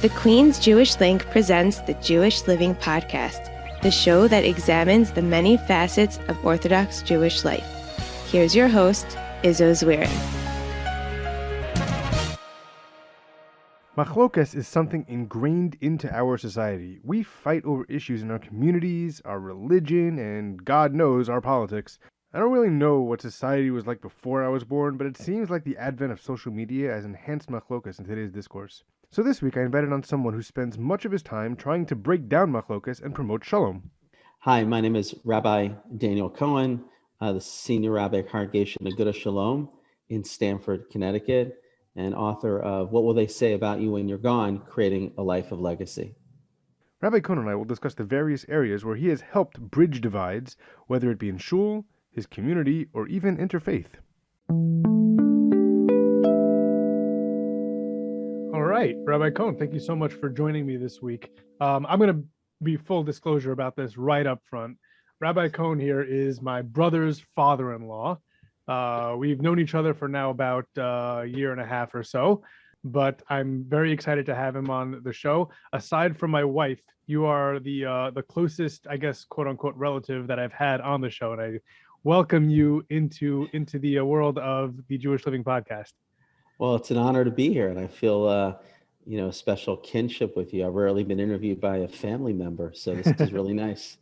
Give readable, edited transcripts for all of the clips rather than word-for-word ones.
The Queen's Jewish Link presents the Jewish Living Podcast, the show that examines the many facets of Orthodox Jewish life. Here's your host, Izzo Zwirin. Machlokas is something ingrained into our society. We fight over issues in our communities, our religion, and God knows our politics. I don't really know what society was like before I was born, but it seems like the advent of social media has enhanced machlokas in today's discourse. So this week I invited on someone who spends much of his time trying to break down machlokas and promote Shalom. Hi, my name is Rabbi Daniel Cohen, the Senior Rabbi Congregation Agudath Shalom in Stamford, Connecticut, and author of What Will They Say About You When You're Gone? Creating a Life of Legacy. Rabbi Cohen and I will discuss the various areas where he has helped bridge divides, whether it be in shul, his community, or even interfaith. All right, Rabbi Cohen, thank you so much for joining me this week. I'm going to be full disclosure about this right up front. Rabbi Cohen here is my brother's father-in-law. We've known each other for now about a year and a half or so, but I'm very excited to have him on the show. Aside from my wife, you are the closest, I guess, quote unquote, relative that I've had on the show, and I welcome you into the world of the Jewish Living Podcast. Well, it's an honor to be here, and I feel a special kinship with you. I've rarely been interviewed by a family member, so this is really nice.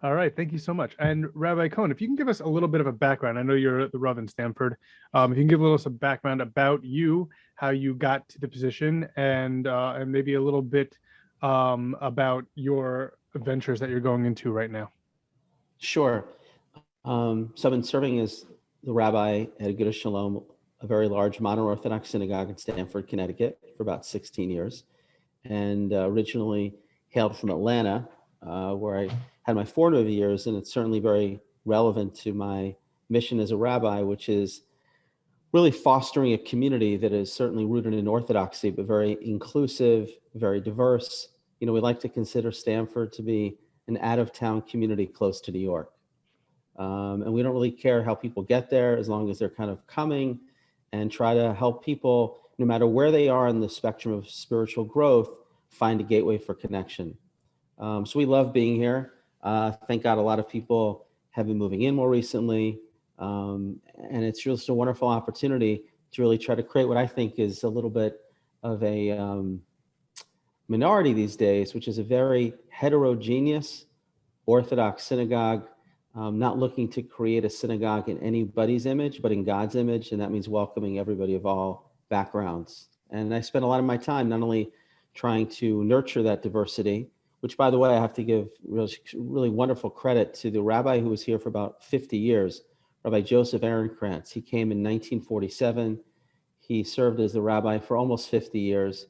All right, thank you so much. And Rabbi Cohen, if you can give us a little bit of a background. I know you're the Rav in Stamford. If you can give a little some background about you, how you got to the position, and maybe a little bit about your ventures that you're going into right now. Sure. So I've been serving as the rabbi at Agudath Shalom, a very large modern Orthodox synagogue in Stamford, Connecticut, for about 16 years, and originally hailed from Atlanta, where I had my formative years, and it's certainly very relevant to my mission as a rabbi, which is really fostering a community that is certainly rooted in Orthodoxy, but very inclusive, very diverse. We like to consider Stamford to be an out-of-town community close to New York. And we don't really care how people get there as long as they're kind of coming, and try to help people, no matter where they are in the spectrum of spiritual growth, find a gateway for connection. So we love being here. Thank God a lot of people have been moving in more recently. And it's just a wonderful opportunity to really try to create what I think is a little bit of a minority these days, which is a very heterogeneous Orthodox synagogue, not looking to create a synagogue in anybody's image, but in God's image. And that means welcoming everybody of all backgrounds. And I spend a lot of my time not only trying to nurture that diversity, which, by the way, I have to give really wonderful credit to the rabbi who was here for about 50 years, Rabbi Joseph Ehrenkrantz. He came in 1947. He served as the rabbi for almost 50 years.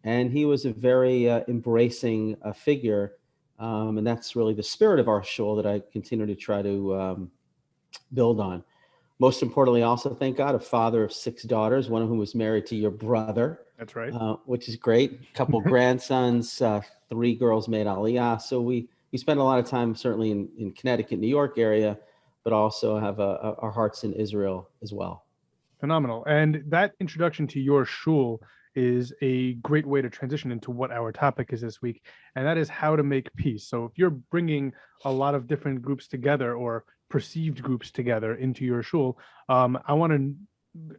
And he was a very embracing figure. And that's really the spirit of our shul that I continue to try to build on. Most importantly, also, thank God, a father of 6 daughters, one of whom was married to your brother. That's right. Which is great. A couple grandsons, 3 girls made Aliyah. So we spend a lot of time certainly in Connecticut, New York area, but also have our hearts in Israel as well. Phenomenal. And that introduction to your shul is a great way to transition into what our topic is this week, and that is how to make peace. So if you're bringing a lot of different groups together, or perceived groups together, into your shul, I want to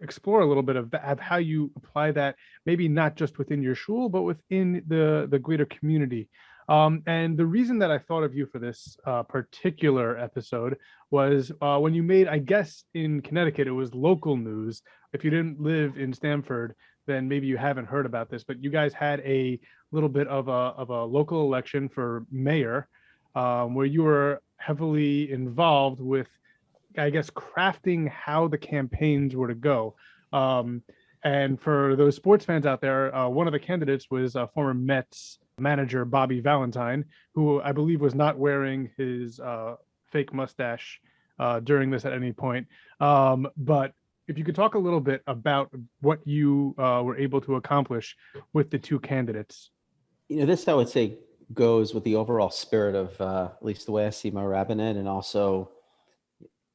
explore a little bit of how you apply that, maybe not just within your shul, but within the greater community. And the reason that I thought of you for this particular episode was when you made, I guess in Connecticut, it was local news. If you didn't live in Stamford, then maybe you haven't heard about this, but you guys had a little bit of a local election for mayor, where you were heavily involved with, I guess, crafting how the campaigns were to go. And for those sports fans out there, one of the candidates was former Mets manager Bobby Valentine, who I believe was not wearing his fake mustache during this at any point. But if you could talk a little bit about what you were able to accomplish with the 2 candidates. This, I would say, goes with the overall spirit of at least the way I see my rabbinate, and also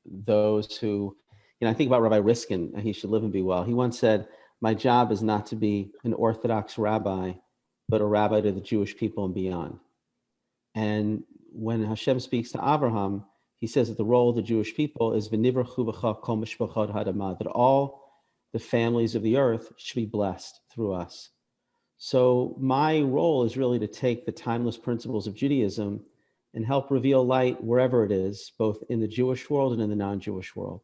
those who, I think about Rabbi Riskin, he should live and be well. He once said, "My job is not to be an Orthodox rabbi, but a rabbi to the Jewish people and beyond. And when Hashem speaks to Abraham, he says that the role of the Jewish people is v'nivrachu b'cha kol mishpachot hadamah, that all the families of the earth should be blessed through us. So my role is really to take the timeless principles of Judaism and help reveal light wherever it is, both in the Jewish world and in the non-Jewish world.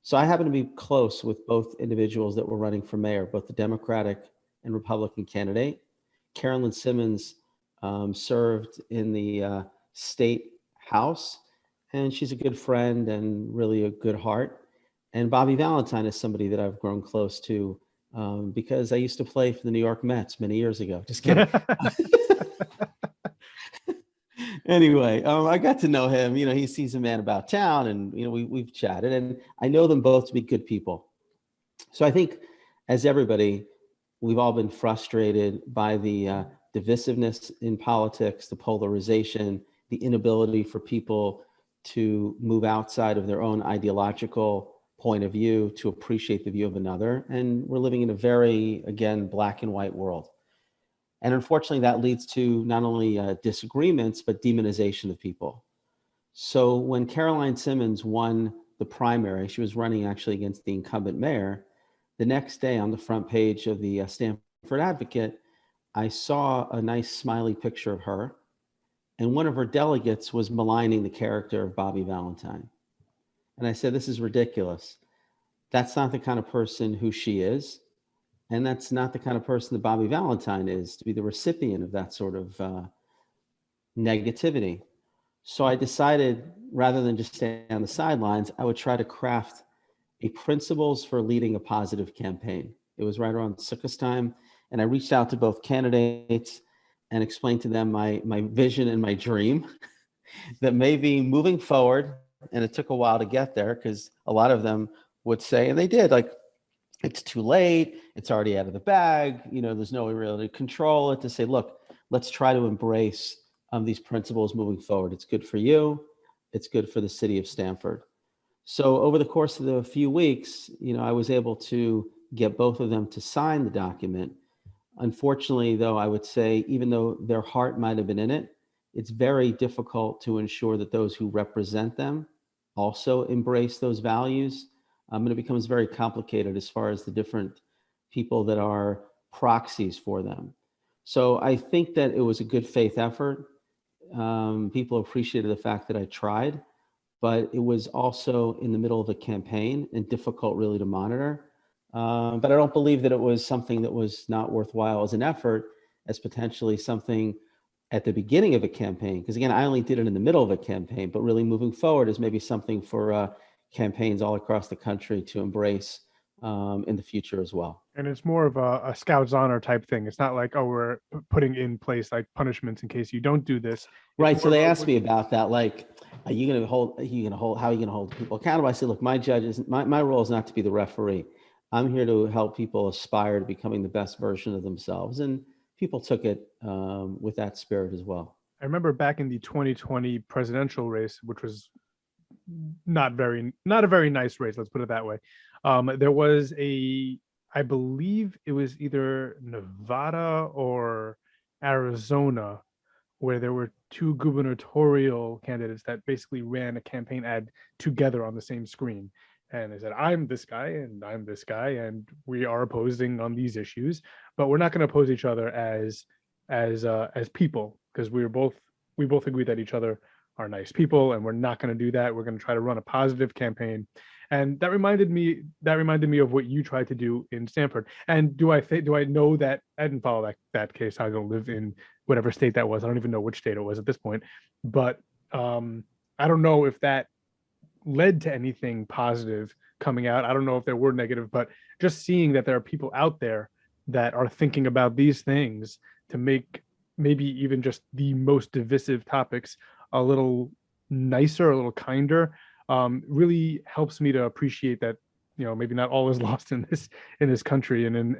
So I happen to be close with both individuals that were running for mayor, both the Democratic and Republican candidate. Carolyn Simmons served in the state house, and she's a good friend and really a good heart. And Bobby Valentine is somebody that I've grown close to because I used to play for the New York Mets many years ago. Just kidding. Anyway, I got to know him. You know, he's a man about town, and you know we've chatted, and I know them both to be good people. So I think, as everybody, we've all been frustrated by the divisiveness in politics, the polarization, the inability for people to move outside of their own ideological point of view to appreciate the view of another. And we're living in a very, again, black and white world. And unfortunately, that leads to not only disagreements, but demonization of people. So when Caroline Simmons won the primary, she was running actually against the incumbent mayor. The next day on the front page of the Stamford Advocate, I saw a nice smiley picture of her. And one of her delegates was maligning the character of Bobby Valentine. And I said, this is ridiculous. That's not the kind of person who she is. And that's not the kind of person that Bobby Valentine is, to be the recipient of that sort of negativity. So I decided, rather than just stay on the sidelines, I would try to craft a principles for leading a positive campaign. It was right around Sukkot time, and I reached out to both candidates and explained to them my vision and my dream that maybe moving forward, and it took a while to get there because a lot of them would say, and they did, like, it's too late, it's already out of the bag, you know, there's no way really to control it, to say, look, let's try to embrace these principles moving forward. It's good for you, it's good for the city of Stamford. So over the course of the few weeks, you know, I was able to get both of them to sign the document. Unfortunately, though, I would say, even though their heart might have been in it, it's very difficult to ensure that those who represent them also embrace those values. And it becomes very complicated as far as the different people that are proxies for them. So I think that it was a good faith effort. People appreciated the fact that I tried, but it was also in the middle of a campaign and difficult really to monitor. But I don't believe that it was something that was not worthwhile as an effort, as potentially something at the beginning of a campaign. Because again, I only did it in the middle of a campaign, but really moving forward is maybe something for campaigns all across the country to embrace in the future as well. And it's more of a Scouts honor type thing. It's not like, oh, we're putting in place like punishments in case you don't do this. Right. So they asked me about that. Like, how are you going to hold people accountable? I said, look, my role is not to be the referee. I'm here to help people aspire to becoming the best version of themselves. And people took it with that spirit as well. I remember back in the 2020 presidential race, which was not a very nice race, let's put it that way. There was I believe it was either Nevada or Arizona, where there were two gubernatorial candidates that basically ran a campaign ad together on the same screen. And they said, I'm this guy and I'm this guy, and we are opposing on these issues, but we're not going to oppose each other as people, because we both agree that each other are nice people, and we're not going to do that. We're going to try to run a positive campaign. And that reminded me of what you tried to do in Stamford. And do I know that I didn't follow that case? I don't live in whatever state that was. I don't even know which state it was at this point. But I don't know if that led to anything positive coming out. I don't know if there were negative, but just seeing that there are people out there that are thinking about these things to make maybe even just the most divisive topics a little nicer, a little kinder, really helps me to appreciate that, you know, maybe not all is lost in this country and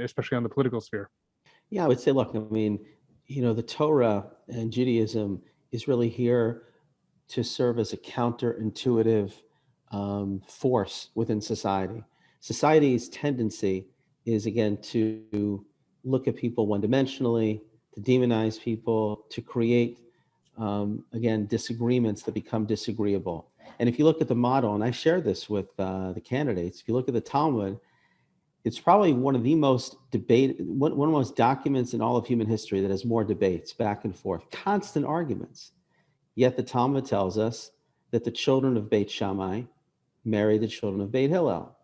especially on the political sphere. Yeah, I would say, look, I mean, you know, the Torah and Judaism is really here to serve as a counterintuitive force within society. Society's tendency is, again, to look at people one-dimensionally, to demonize people, to create, again, disagreements that become disagreeable. And if you look at the model, and I shared this with the candidates, if you look at the Talmud, it's probably one of the most one of the most documents in all of human history that has more debates back and forth, constant arguments. Yet the Talmud tells us that the children of Beit Shammai marry the children of Beit Hillel.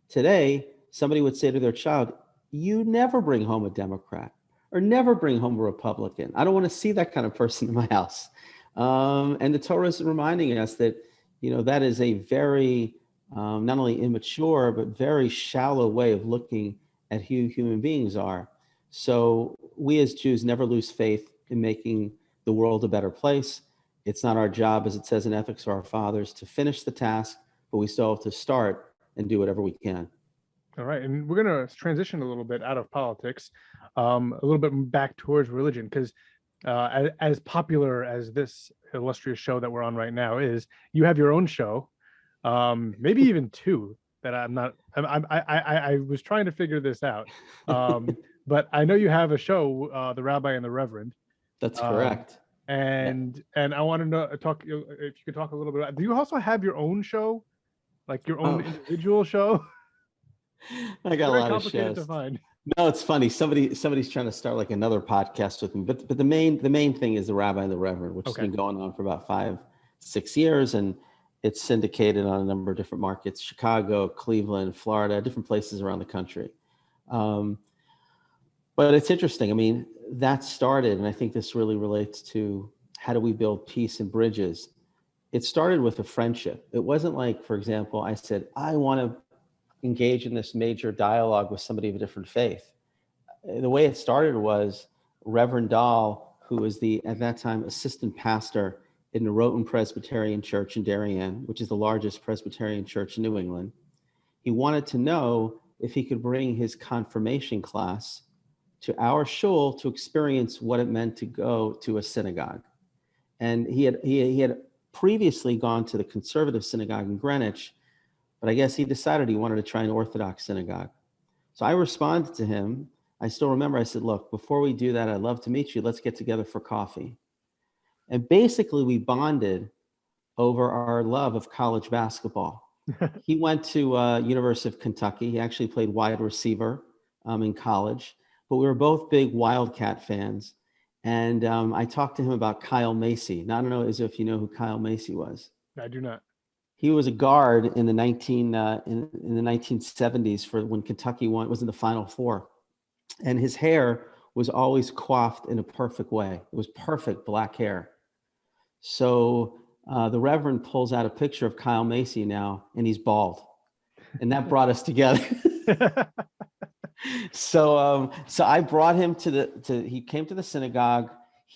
Today, somebody would say to their child, you never bring home a Democrat or never bring home a Republican. I don't want to see that kind of person in my house. And the Torah is reminding us that, that is a very, not only immature, but very shallow way of looking at who human beings are. So we as Jews never lose faith in making the world a better place. It's not our job, as it says in Ethics of Our Fathers, to finish the task, but we still have to start and do whatever we can. All right. And we're going to transition a little bit out of politics, a little bit back towards religion, because as popular as this illustrious show that we're on right now is, you have your own show, maybe even two that I was trying to figure this out. But I know you have a show, The Rabbi and The Reverend. That's correct. And I want to talk, if you could talk a little bit about, do you also have your own show, like your own individual show? I got a lot of complicated shows. To find. No, it's funny. Somebody's trying to start like another podcast with me, but the main thing is The Rabbi and The Reverend, which has been going on for about 5-6 years, and it's syndicated on a number of different markets: Chicago, Cleveland, Florida, different places around the country. But it's interesting. I mean, that started, and I think this really relates to how do we build peace and bridges. It started with a friendship. It wasn't like, for example, I said, I want to engage in this major dialogue with somebody of a different faith. The way it started was Reverend Dahl, who was at that time, assistant pastor in the Roten Presbyterian Church in Darien, which is the largest Presbyterian church in New England. He wanted to know if he could bring his confirmation class to our shul to experience what it meant to go to a synagogue. And he had previously gone to the conservative synagogue in Greenwich, but I guess he decided he wanted to try an Orthodox synagogue. So I responded to him. I still remember, I said, look, before we do that, I'd love to meet you. Let's get together for coffee. And basically we bonded over our love of college basketball. He went to University of Kentucky. He actually played wide receiver in college, but we were both big Wildcat fans. And I talked to him about Kyle Macy. Now, I don't know if you know who Kyle Macy was. I do not. He was a guard in the 1970s for when Kentucky was in the Final Four, and his hair was always coiffed in a perfect way. It was perfect black hair. So the Reverend pulls out a picture of Kyle Macy now, and he's bald, and that brought us together. So I brought him he came to the synagogue.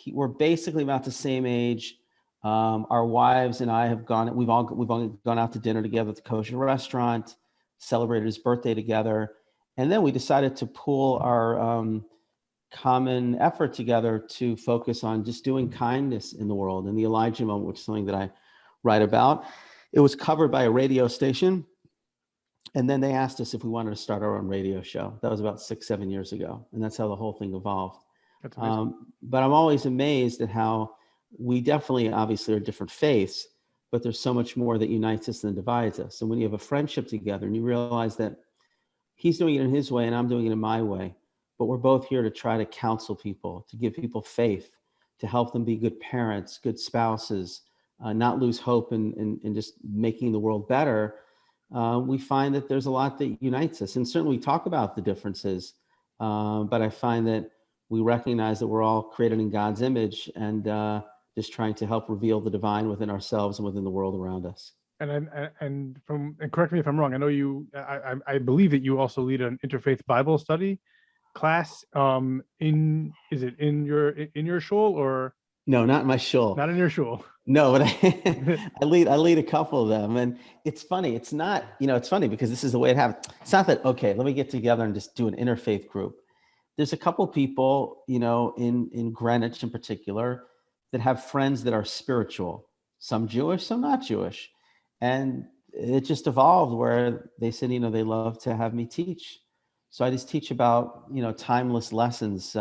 We're basically about the same age. Our wives and I have we've all gone out to dinner together at the kosher restaurant, celebrated his birthday together. And then we decided to pool our common effort together to focus on just doing kindness in the world. And the Elijah Moment, which is something that I write about, it was covered by a radio station. And then they asked us if we wanted to start our own radio show. That was about 6-7 years ago. And that's how the whole thing evolved. That's amazing. But I'm always amazed at how we definitely, obviously, are different faiths, but there's so much more that unites us than divides us. And when you have a friendship together and you realize that he's doing it in his way and I'm doing it in my way, but we're both here to try to counsel people, to give people faith, to help them be good parents, good spouses, not lose hope in just making the world better, we find that there's a lot that unites us. And certainly we talk about the differences, but I find that we recognize that we're all created in God's image and just trying to help reveal the divine within ourselves and within the world around us. And correct me if I'm wrong. I know I believe that you also lead an interfaith Bible study class. Is it in your shul or? No, not in my shul. Not in your shul. No, but I lead a couple of them, and it's funny. It's not, it's funny because this is the way it happens. It's not that, okay, let me get together and just do an interfaith group. There's a couple people, in Greenwich in particular, that have friends that are spiritual, some Jewish, some not Jewish. And it just evolved where they said, they love to have me teach. So I just teach about, timeless lessons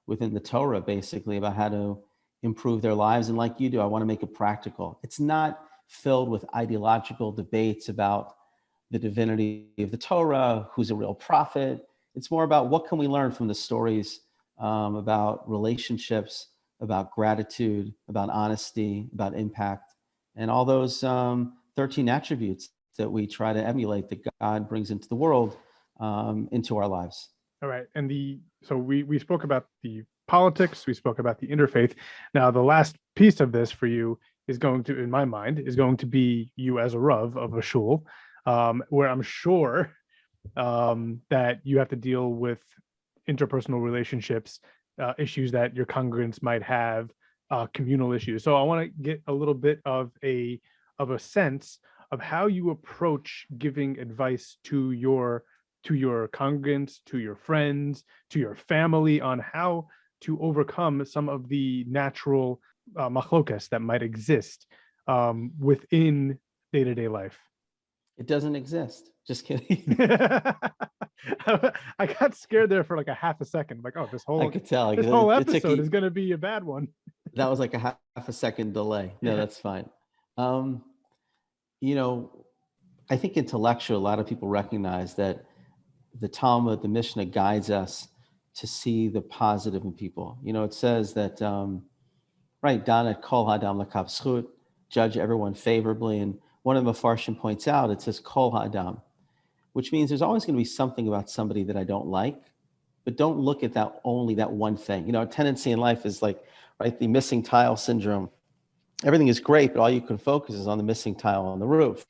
within the Torah, basically about how to improve their lives. And like you do, I want to make it practical. It's not filled with ideological debates about the divinity of the Torah, who's a real prophet. It's more about what can we learn from the stories about relationships, about gratitude, about honesty, about impact, and all those 13 attributes that we try to emulate that God brings into the world, into our lives. All right. And so we spoke about the politics, we spoke about the interfaith. Now, the last piece of this for you is going to, in my mind, is going to be you as a Rav of a shul, where I'm sure that you have to deal with interpersonal relationships, issues that your congregants might have, communal issues. So I want to get a little bit of a sense of how you approach giving advice to your congregants, to your friends, to your family on how to overcome some of the natural machlokas that might exist within day-to-day life. It doesn't exist. Just kidding. I got scared there for like a half a second. Like, oh, this whole I could tell. this whole episode is going to be a bad one. That was like a half a second delay. No, that's fine. I think intellectually, a lot of people recognize that the Talmud, the Mishnah, guides us to see the positive in people. It says that, right, Danat kol ha'adam l'kav zchut, judge everyone favorably. And one of the Mefarshim points out, it says kol ha'adam, which means there's always going to be something about somebody that I don't like, but don't look at that only that one thing. A tendency in life is like, right, the missing tile syndrome. Everything is great, but all you can focus is on the missing tile on the roof.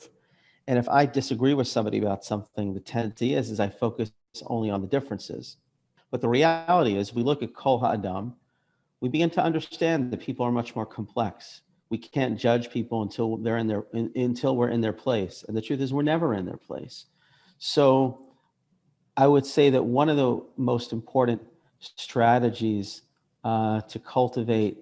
And if I disagree with somebody about something, the tendency is I focus only on the differences. But the reality is, we look at Kol Ha'adam, we begin to understand that people are much more complex. We can't judge people until we're in their place. And the truth is, we're never in their place. So I would say that one of the most important strategies to cultivate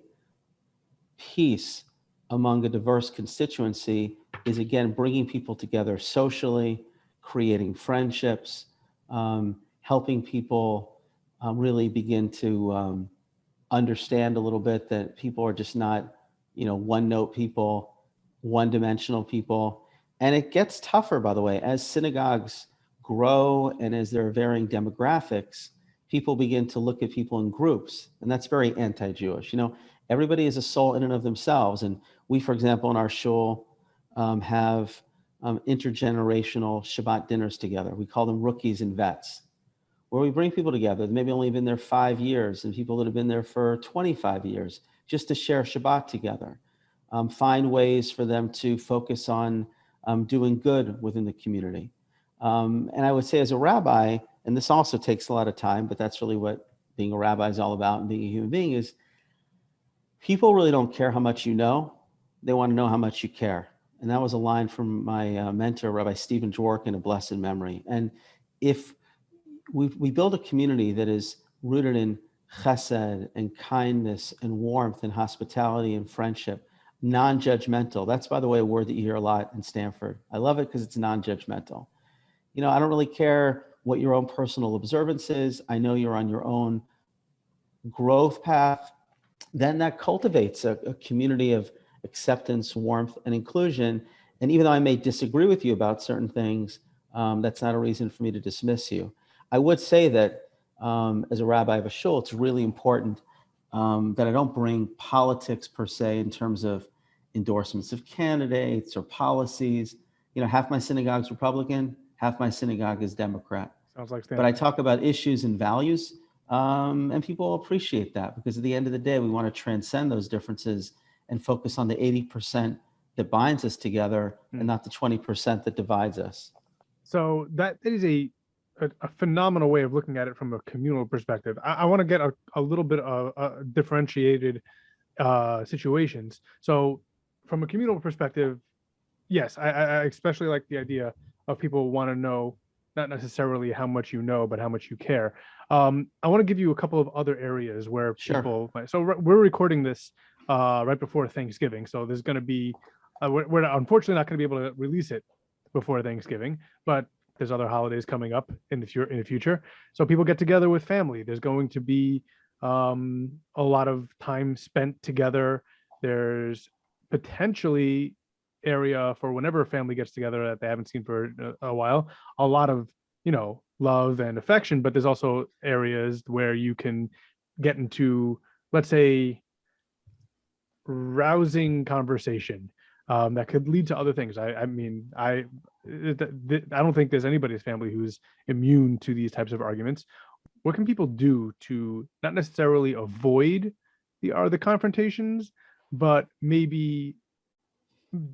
peace among a diverse constituency is, again, bringing people together socially, creating friendships, helping people really begin to understand a little bit that people are just not, one-note people, one-dimensional people. And it gets tougher, by the way, as synagogues grow and as there are varying demographics, people begin to look at people in groups, and that's very anti-Jewish. Everybody is a soul in and of themselves. And we, for example, in our shul have intergenerational Shabbat dinners together. We call them rookies and vets, where we bring people together that maybe only been there 5 years and people that have been there for 25 years just to share Shabbat together. Find ways for them to focus on doing good within the community. And I would say, as a rabbi, and this also takes a lot of time, but that's really what being a rabbi is all about, and being a human being is, people really don't care how much you know. They want to know how much you care. And that was a line from my mentor, Rabbi Stephen Dworkin, a blessed memory. And if we build a community that is rooted in chesed and kindness and warmth and hospitality and friendship, non-judgmental. That's, by the way, a word that you hear a lot in Stamford. I love it because it's non-judgmental. I don't really care what your own personal observance is. I know you're on your own growth path. Then that cultivates a community of acceptance, warmth, and inclusion. And even though I may disagree with you about certain things, that's not a reason for me to dismiss you. I would say that as a rabbi of a shul, it's really important that I don't bring politics per se in terms of endorsements of candidates or policies. Half my synagogue's Republican, half my synagogue is Democrat. Sounds like Stanford. But I talk about issues and values, and people appreciate that, because at the end of the day, we want to transcend those differences and focus on the 80% that binds us together and not the 20% that divides us. So that is a phenomenal way of looking at it from a communal perspective. I want to get a little bit of differentiated situations. So from a communal perspective, yes, I especially like the idea of people want to know not necessarily how much you know, but how much you care. I want to give you a couple of other areas where people. Sure. So we're recording this right before Thanksgiving, so there's going to be we're unfortunately not going to be able to release it before Thanksgiving, but there's other holidays coming up in the future. So people get together with family. There's going to be a lot of time spent together. There's potentially area for whenever a family gets together that they haven't seen for a while, a lot of, love and affection, but there's also areas where you can get into, let's say, rousing conversation that could lead to other things. I don't think there's anybody's family who's immune to these types of arguments. What can people do to not necessarily avoid the confrontations, but maybe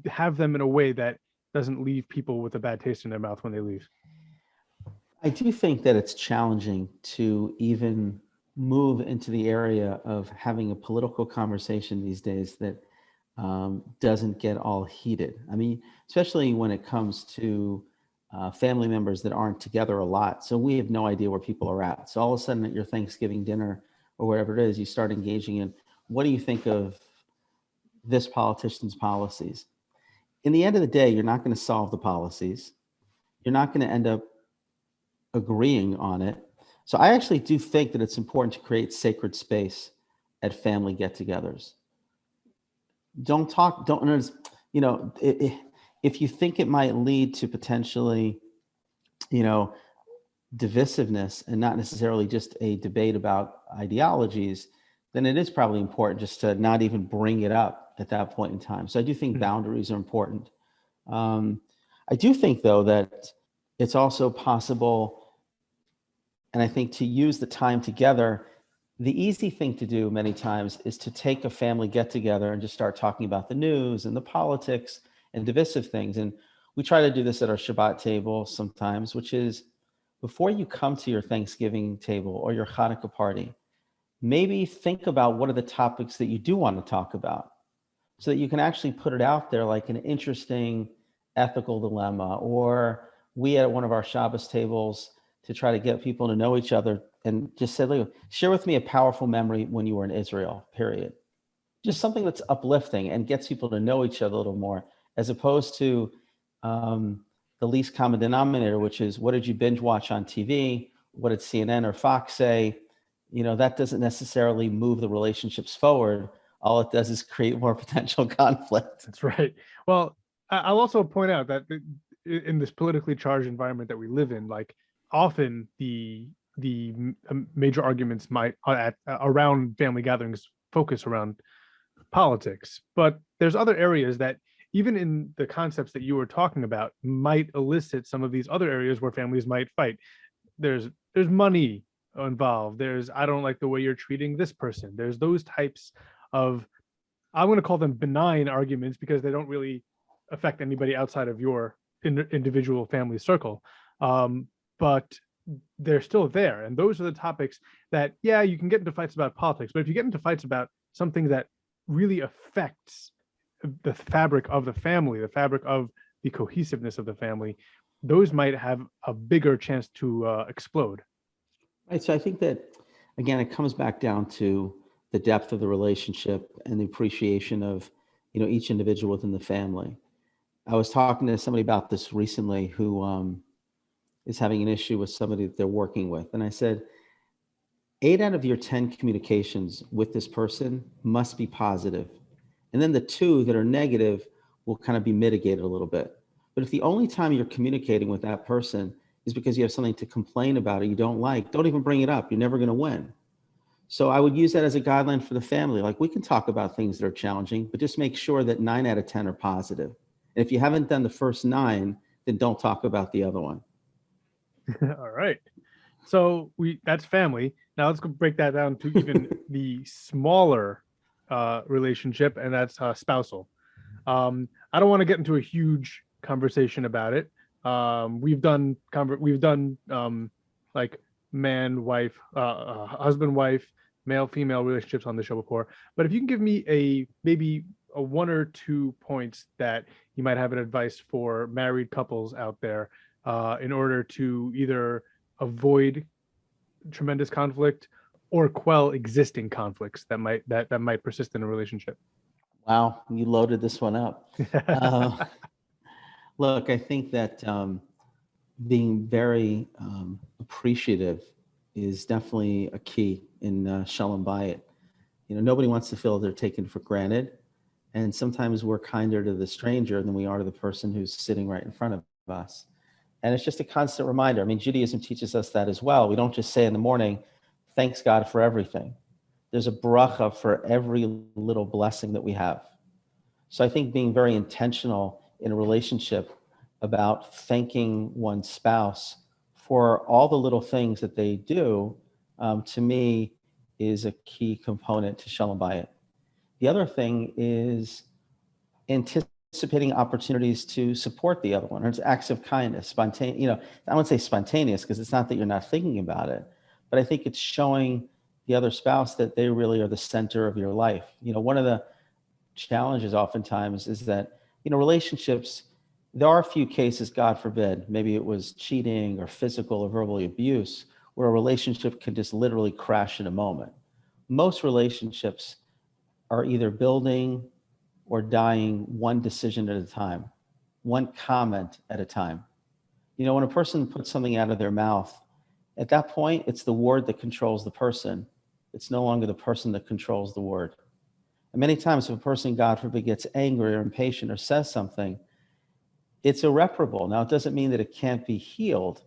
have them in a way that doesn't leave people with a bad taste in their mouth when they leave? I do think that it's challenging to even move into the area of having a political conversation these days that doesn't get all heated. I mean, especially when it comes to family members that aren't together a lot. So we have no idea where people are at. So all of a sudden at your Thanksgiving dinner or wherever it is, you start engaging in, what do you think of this politician's policies? In the end of the day, you're not going to solve the policies. You're not going to end up agreeing on it. So I actually do think that it's important to create sacred space at family get-togethers. If you think it might lead to potentially, divisiveness and not necessarily just a debate about ideologies, then it is probably important just to not even bring it up at that point in time. So I do think boundaries are important. I do think, though, that it's also possible, and I think to use the time together, the easy thing to do many times is to take a family get together and just start talking about the news and the politics and divisive things. And we try to do this at our Shabbat table sometimes, which is before you come to your Thanksgiving table or your Hanukkah party, maybe think about what are the topics that you do want to talk about so that you can actually put it out there like an interesting ethical dilemma. Or we at one of our Shabbos tables, to try to get people to know each other, and just say, look, share with me a powerful memory when you were in Israel, period. Just something that's uplifting and gets people to know each other a little more, as opposed to the least common denominator, which is, what did you binge watch on TV? What did CNN or Fox say? That doesn't necessarily move the relationships forward. All it does is create more potential conflict. That's right. Well, I'll also point out that in this politically charged environment that we live in, like, often the major arguments might around family gatherings focus around politics, but there's other areas that, even in the concepts that you were talking about, might elicit some of these other areas where families might fight. There's money involved. There's, I don't like the way you're treating this person. There's those types of, I'm going to call them benign arguments, because they don't really affect anybody outside of your individual family circle. But they're still there. And those are the topics that, yeah, you can get into fights about politics, but if you get into fights about something that really affects the fabric of the family, the fabric of the cohesiveness of the family, those might have a bigger chance to explode. Right. So I think that, again, it comes back down to the depth of the relationship and the appreciation of, each individual within the family. I was talking to somebody about this recently who is having an issue with somebody that they're working with. And I said, 8 out of your 10 communications with this person must be positive. And then the 2 that are negative will kind of be mitigated a little bit. But if the only time you're communicating with that person is because you have something to complain about or you don't like, don't even bring it up. You're never going to win. So I would use that as a guideline for the family. Like, we can talk about things that are challenging, but just make sure that 9 out of 10 are positive. And if you haven't done the first 9, then don't talk about the other one. All right. So that's family. Now let's go break that down to even the smaller relationship, and that's spousal. I don't want to get into a huge conversation about it. We've done like man, wife, husband, wife, male, female relationships on the show before. But if you can give me maybe a 1 or 2 points that you might have an advice for married couples out there in order to either avoid tremendous conflict or quell existing conflicts that might persist in a relationship. Wow, you loaded this one up. Look, I think that being very appreciative is definitely a key in Shalom Bayit. Nobody wants to feel they're taken for granted. And sometimes we're kinder to the stranger than we are to the person who's sitting right in front of us. And it's just a constant reminder. I mean, Judaism teaches us that as well. We don't just say in the morning, thanks God for everything. There's a bracha for every little blessing that we have. So I think being very intentional in a relationship about thanking one's spouse for all the little things that they do, to me, is a key component to Shalom Bayit. The other thing is anticipating opportunities to support the other one, or it's acts of kindness, spontaneous. I wouldn't say spontaneous because it's not that you're not thinking about it, but I think it's showing the other spouse that they really are the center of your life. One of the challenges oftentimes is that, relationships, there are a few cases, God forbid, maybe it was cheating or physical or verbal abuse, where a relationship can just literally crash in a moment. Most relationships are either building or dying one decision at a time, one comment at a time. When a person puts something out of their mouth, at that point, it's the word that controls the person. It's no longer the person that controls the word. And many times if a person, God forbid, gets angry or impatient or says something, it's irreparable. Now, it doesn't mean that it can't be healed,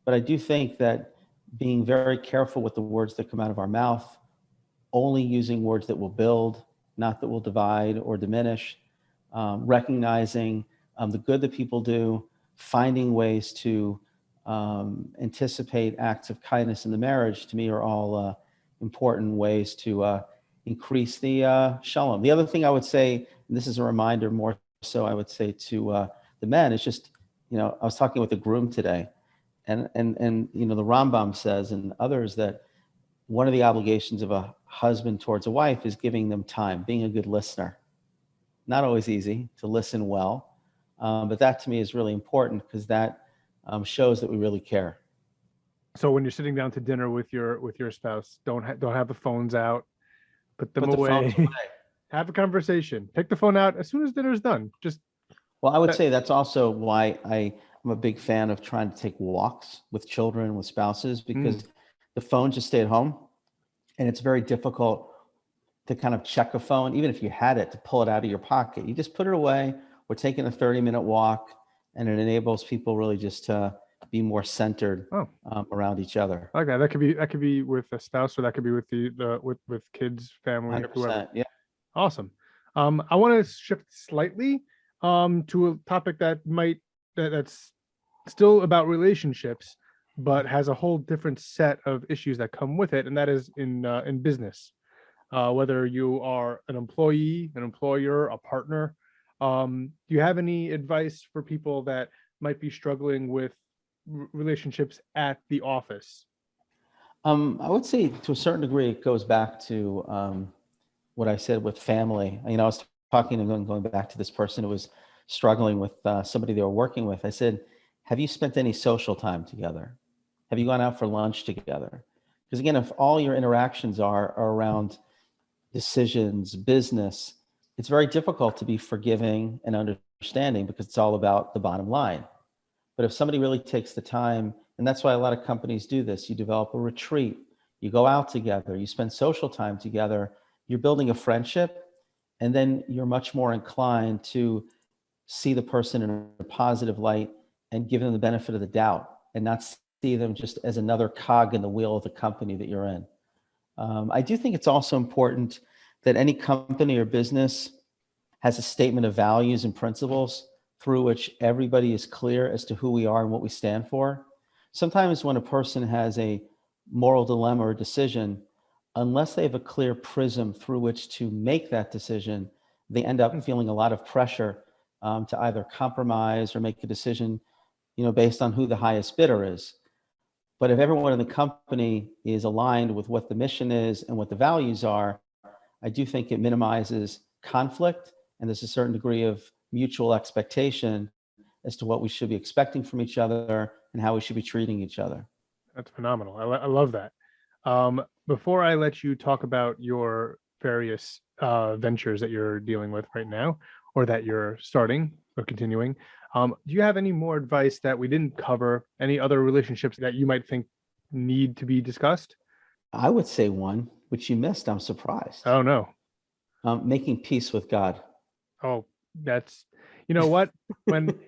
but I do think that being very careful with the words that come out of our mouth, only using words that will build, not that will divide or diminish, recognizing the good that people do, finding ways to anticipate acts of kindness in the marriage, to me are all important ways to increase the shalom. The other thing I would say, and this is a reminder more so I would say to the men, is just, I was talking with a groom today, and the Rambam says, and others, that one of the obligations of a husband towards a wife is giving them time, being a good listener. Not always easy to listen well, but that to me is really important because that shows that we really care. So when you're sitting down to dinner with your spouse, don't have the phones out, put them away. Have a conversation. Take the phone out as soon as dinner's done. Well, I would say that's also why I'm a big fan of trying to take walks with children, with spouses, because the phone just stay at home, and it's very difficult to kind of check a phone, even if you had it, to pull it out of your pocket. You just put it away. We're taking a 30-minute walk, and it enables people really just to be more centered around each other. Okay, that could be with a spouse, or that could be with with kids, family, 100%, whoever. yeah. Awesome. I want to shift slightly to a topic that's still about relationships, but has a whole different set of issues that come with it, and that is in business. Whether you are an employee, an employer, a partner, do you have any advice for people that might be struggling with relationships at the office? I would say to a certain degree, it goes back to what I said with family. I was talking and going back to this person who was struggling with somebody they were working with. I said, have you spent any social time together? Have you gone out for lunch together? Because again, if all your interactions are around decisions, business, it's very difficult to be forgiving and understanding because it's all about the bottom line. But if somebody really takes the time, and that's why a lot of companies do this, you develop a retreat, you go out together, you spend social time together, you're building a friendship, and then you're much more inclined to see the person in a positive light and give them the benefit of the doubt and not see them just as another cog in the wheel of the company that you're in. I do think it's also important that any company or business has a statement of values and principles through which everybody is clear as to who we are and what we stand for. Sometimes when a person has a moral dilemma or decision, unless they have a clear prism through which to make that decision, they end up feeling a lot of pressure to either compromise or make a decision, based on who the highest bidder is. But if everyone in the company is aligned with what the mission is and what the values are, I do think it minimizes conflict, and there's a certain degree of mutual expectation as to what we should be expecting from each other and how we should be treating each other. That's phenomenal. I love that. Before I let you talk about your various ventures that you're dealing with right now, or that you're starting or continuing, Do you have any more advice that we didn't cover? Any other relationships that you might think need to be discussed? I would say one, which you missed. I'm surprised. Oh, no. Making peace with God. Oh, that's, you know what? When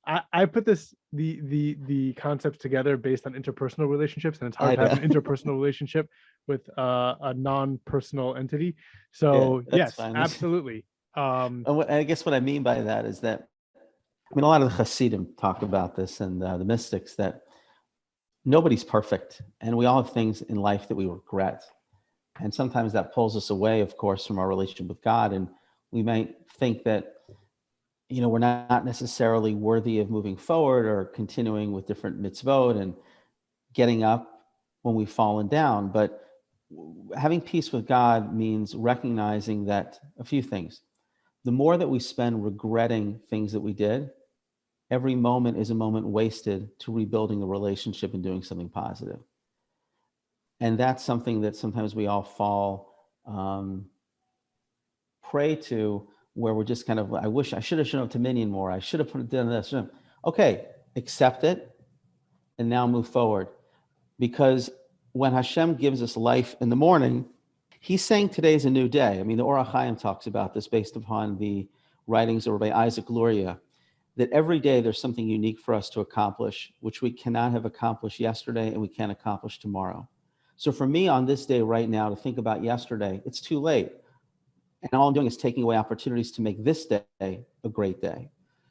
I put the concepts together based on interpersonal relationships, and it's hard to have an interpersonal relationship with a non-personal entity. So that's yes, fine. absolutely. I guess what I mean by that is that, I mean, a lot of the Hasidim talk about this, and the mystics, that nobody's perfect, and we all have things in life that we regret. And sometimes that pulls us away, of course, from our relationship with God. And we might think that, we're not necessarily worthy of moving forward or continuing with different mitzvot and getting up when we've fallen down. But having peace with God means recognizing that a few things. The more that we spend regretting things that we did, every moment is a moment wasted to rebuilding the relationship and doing something positive. And that's something that sometimes we all fall prey to, where we're just kind of, I wish I should have shown up to Minyan more. I should have done this. Okay, accept it and now move forward. Because when Hashem gives us life in the morning, he's saying today's a new day. I mean, the Orach Chaim talks about this based upon the writings of Rabbi Isaac Luria, that every day there's something unique for us to accomplish, which we cannot have accomplished yesterday and we can't accomplish tomorrow. So for me on this day right now to think about yesterday, it's too late. And all I'm doing is taking away opportunities to make this day a great day.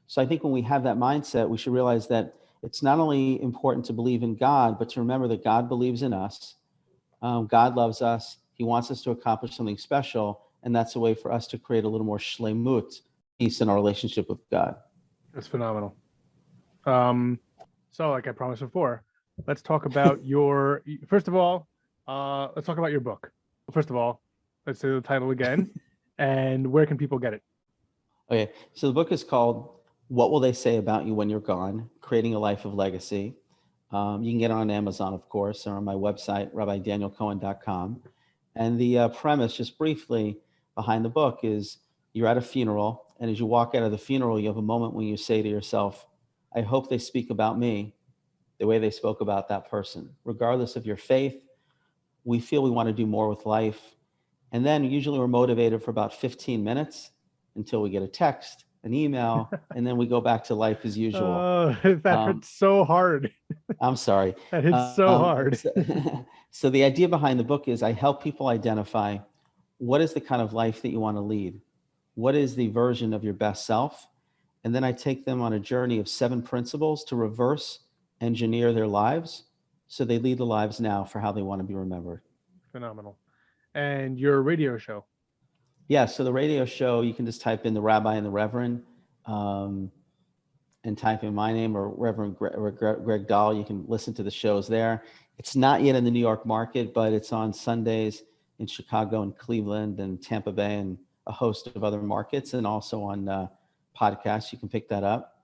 So I think when we have that mindset, we should realize that it's not only important to believe in God, but to remember that God believes in us. God loves us. He wants us to accomplish something special. And that's a way for us to create a little more shlemut, peace in our relationship with God. That's phenomenal. So like I promised before, let's talk about first of all, let's talk about your book. First of all, let's say the title again. And where can people get it? Okay, so the book is called What Will They Say About You When You're Gone? Creating a Life of Legacy. You can get it on Amazon, of course, or on my website, rabbidanielcohen.com. And the premise, just briefly, behind the book is you're at a funeral, and as you walk out of the funeral, you have a moment when you say to yourself, I hope they speak about me the way they spoke about that person. Regardless of your faith, we feel we want to do more with life. And then usually we're motivated for about 15 minutes until we get a text, an email, and then we go back to life as usual. That hurts so hard. I'm sorry. That hits so hard. So the idea behind the book is I help people identify what is the kind of life that you want to lead. What is the version of your best self? And then I take them on a journey of 7 principles to reverse engineer their lives so they lead the lives now for how they want to be remembered. Phenomenal. And your radio show? Yeah, so the radio show, you can just type in the Rabbi and The Reverend and type in my name or Reverend Greg Dahl. You can listen to the shows there. It's not yet in the New York market, but it's on Sundays in Chicago and Cleveland and Tampa Bay and a host of other markets, and also on podcasts. You can pick that up.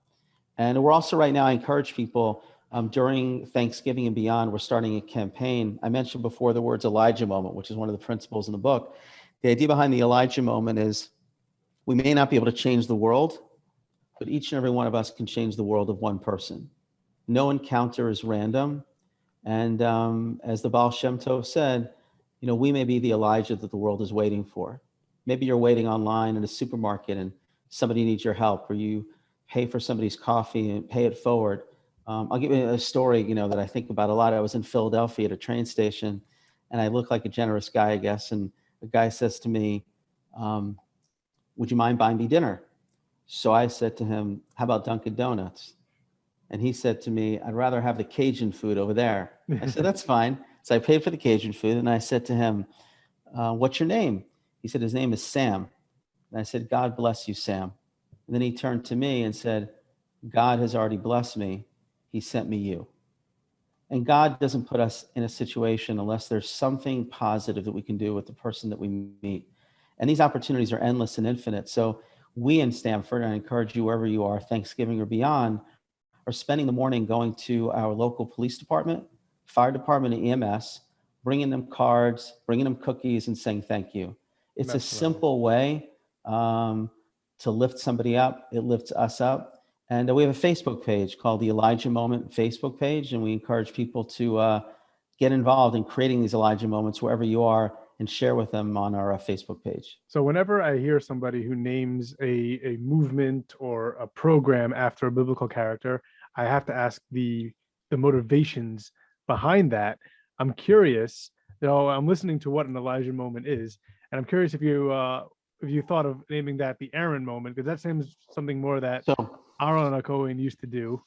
And we're also right now, I encourage people during Thanksgiving and beyond, we're starting a campaign. I mentioned before the words Elijah moment, which is one of the principles in the book. The idea behind the Elijah moment is we may not be able to change the world, but each and every one of us can change the world of one person. No encounter is random. And as the Baal Shem Tov said, we may be the Elijah that the world is waiting for. Maybe you're waiting online in a supermarket and somebody needs your help, or you pay for somebody's coffee and pay it forward. I'll give you a story, that I think about a lot. I was in Philadelphia at a train station, and I look like a generous guy, I guess. And the guy says to me, would you mind buying me dinner? So I said to him, how about Dunkin' Donuts? And he said to me, I'd rather have the Cajun food over there. I said, that's fine. So I paid for the Cajun food, and I said to him, what's your name? He said, his name is Sam. And I said, God bless you, Sam. And then he turned to me and said, God has already blessed me. He sent me you. And God doesn't put us in a situation unless there's something positive that we can do with the person that we meet. And these opportunities are endless and infinite. So we in Stamford, and I encourage you wherever you are, Thanksgiving or beyond, are spending the morning going to our local police department, fire department, and EMS, bringing them cards, bringing them cookies, and saying thank you. It's a simple way to lift somebody up. It lifts us up. And we have a Facebook page called the Elijah Moment Facebook page. And we encourage people to get involved in creating these Elijah moments wherever you are and share with them on our Facebook page. So whenever I hear somebody who names a movement or a program after a biblical character, I have to ask the motivations behind that. I'm curious, I'm listening to what an Elijah moment is, and I'm curious if you thought of naming that the Aaron moment, because that seems something more that Rabbi Cohen used to do.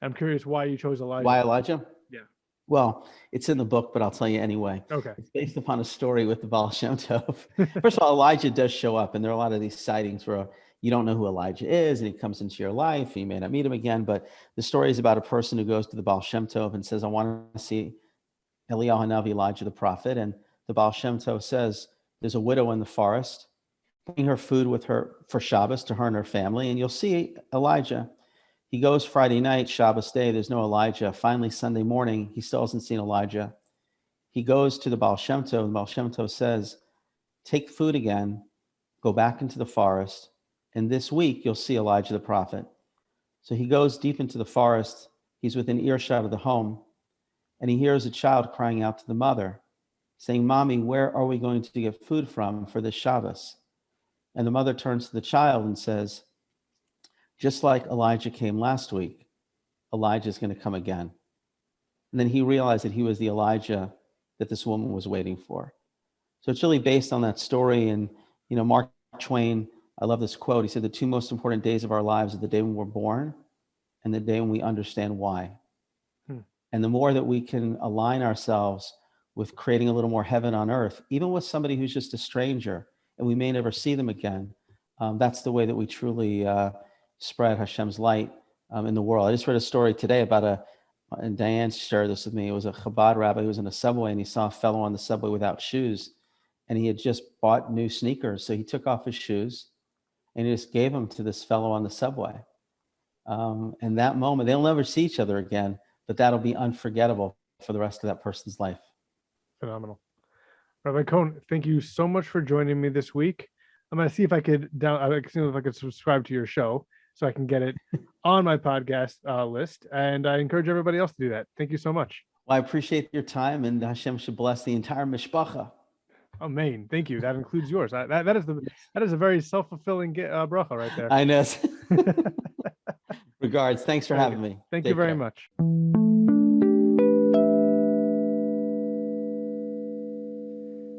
I'm curious why you chose Elijah. Why Elijah? Yeah. Well, it's in the book, but I'll tell you anyway. Okay. It's based upon a story with the Baal Shem Tov. First of all, Elijah does show up, and there are a lot of these sightings where you don't know who Elijah is, and he comes into your life, and you may not meet him again, but the story is about a person who goes to the Baal Shem Tov and says, I want to see Eliyahu Hanavi, Elijah the prophet, and the Baal Shem Tov says, there's a widow in the forest, bring her food with her for Shabbos to her and her family, and you'll see Elijah. He goes Friday night, Shabbos day, there's no Elijah. Finally, Sunday morning, he still hasn't seen Elijah. He goes to the Baal Shem Tov, and the Baal Shem Tov says, take food again, go back into the forest, and this week you'll see Elijah the prophet. So he goes deep into the forest. He's within earshot of the home, and he hears a child crying out to the mother, saying, Mommy, where are we going to get food from for this Shabbos? And the mother turns to the child and says, just like Elijah came last week, Elijah is going to come again. And then he realized that he was the Elijah that this woman was waiting for. So it's really based on that story. And, Mark Twain, I love this quote. He said, the two most important days of our lives are the day when we're born and the day when we understand why. And the more that we can align ourselves with creating a little more heaven on earth, even with somebody who's just a stranger and we may never see them again, that's the way that we truly spread Hashem's light in the world. I just read a story today about and Diane shared this with me. It was a Chabad rabbi who was in a subway, and he saw a fellow on the subway without shoes, and he had just bought new sneakers. So he took off his shoes and he just gave them to this fellow on the subway. And that moment, they'll never see each other again, but that'll be unforgettable for the rest of that person's life. Phenomenal. Rabbi Cohen, thank you so much for joining me this week. I'm going to see if I could subscribe to your show so I can get it on my podcast list. And I encourage everybody else to do that. Thank you so much. Well, I appreciate your time, and Hashem should bless the entire mishpacha. Amen. Thank you. That includes yours. That is a very self-fulfilling bracha right there. I know. Regards. Thanks for having me. Thank you very much.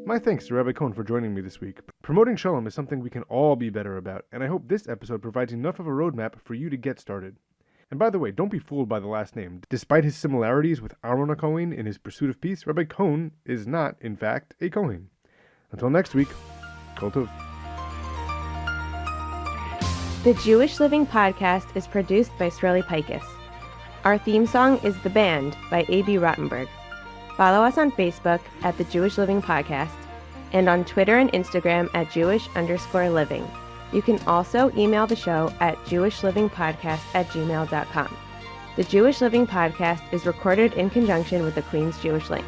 My thanks to Rabbi Cohen for joining me this week. Promoting Sholom is something we can all be better about, and I hope this episode provides enough of a roadmap for you to get started. And by the way, don't be fooled by the last name. Despite his similarities with Rabbi Cohen in his pursuit of peace, Rabbi Cohen is not, in fact, a Cohen. Until next week, Kol Tov. The Jewish Living Podcast is produced by Sreli Paikus. Our theme song is The Band by A.B. Rottenberg. Follow us on Facebook at The Jewish Living Podcast and on Twitter and Instagram at Jewish_living. You can also email the show at jewishlivingpodcast@gmail.com. The Jewish Living Podcast is recorded in conjunction with the Queen's Jewish Link.